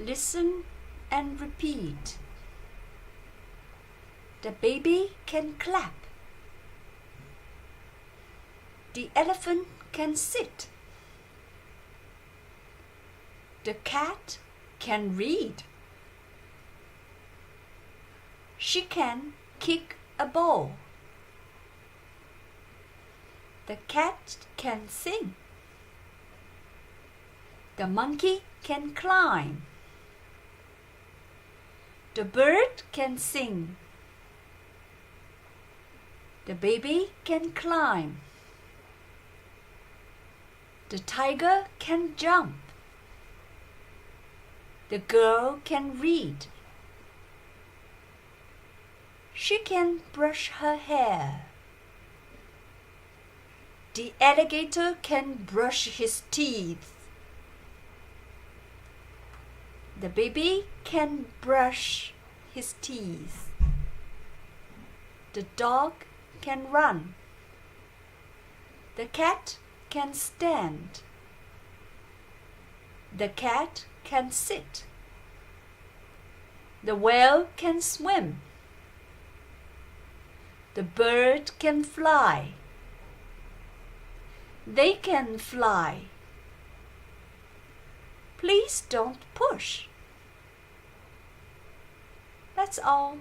Listen and repeat. The baby can clap. The elephant can sit. The cat can read. She can kick a ball. The cat can sing. The monkey can climb. The bird can sing. The baby can climb. The tiger can jump. The girl can read. She can brush her hair. The alligator can brush his teeth. The baby can brush his teeth. The dog can run. The cat can stand. The cat can sit. The whale can swim. The bird can fly. They can fly. Please don't push. That's all.